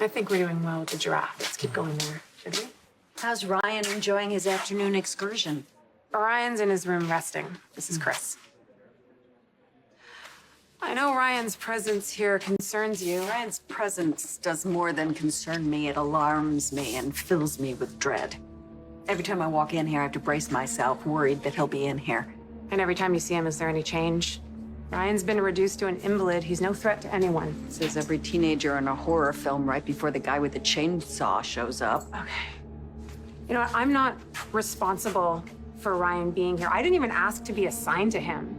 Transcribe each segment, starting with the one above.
I think we're doing well with the giraffe. Let's keep going there, should we? How's Ryan enjoying his afternoon excursion? Ryan's in his room resting. This is Chris. I know Ryan's presence here concerns you. Ryan's presence does more than concern me. It alarms me and fills me with dread. Every time I walk in here, I have to brace myself, worried that he'll be in here. And every time you see him, is there any change? Ryan's been reduced to an invalid. He's no threat to anyone. Says every teenager in a horror film right before the guy with the chainsaw shows up. Okay. You know what? I'm not responsible for Ryan being here. I didn't even ask to be assigned to him.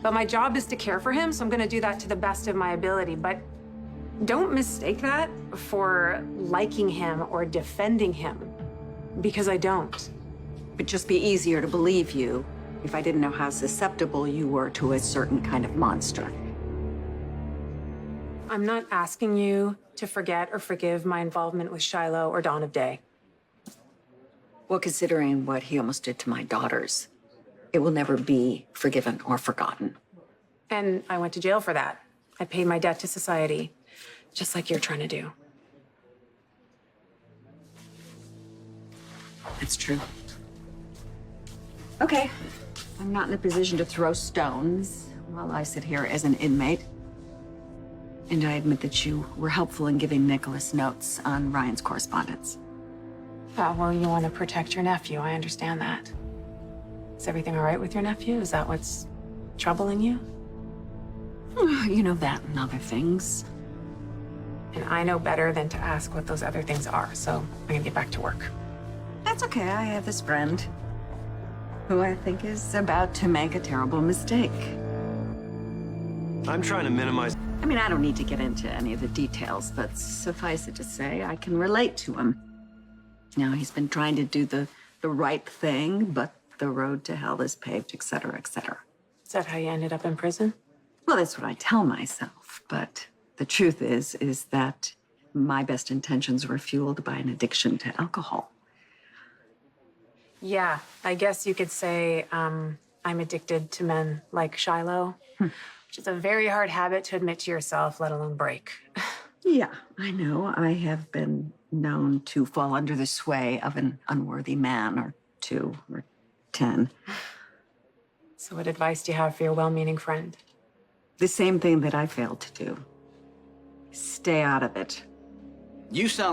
But my job is to care for him, so I'm gonna do that to the best of my ability. But don't mistake that for liking him or defending him, because I don't. It'd just be easier to believe you if I didn't know how susceptible you were to a certain kind of monster. I'm not asking you to forget or forgive my involvement with Shiloh or Dawn of Day. Well, considering what he almost did to my daughters, it will never be forgiven or forgotten. And I went to jail for that. I paid my debt to society, just like you're trying to do. It's true. Okay. I'm not in a position to throw stones while I sit here as an inmate. And I admit that you were helpful in giving Nicholas notes on Ryan's correspondence. Well, you want to protect your nephew. I understand that. Is everything all right with your nephew? Is that what's troubling you? You know that and other things. And I know better than to ask what those other things are, so I'm gonna get back to work. That's okay. I have this friend who I think is about to make a terrible mistake. I'm trying to minimize. I mean, I don't need to get into any of the details, but suffice it to say, I can relate to him. Now, he's been trying to do the right thing, but the road to hell is paved, et cetera, et cetera. Is that how you ended up in prison? Well, that's what I tell myself, but the truth is that my best intentions were fueled by an addiction to alcohol. Yeah, I guess you could say I'm addicted to men like Shiloh, which is a very hard habit to admit to yourself, let alone break. Yeah, I know. I have been known to fall under the sway of an unworthy man or 2 or 10. So what advice do you have for your well-meaning friend? The same thing that I failed to do. Stay out of it. You sound like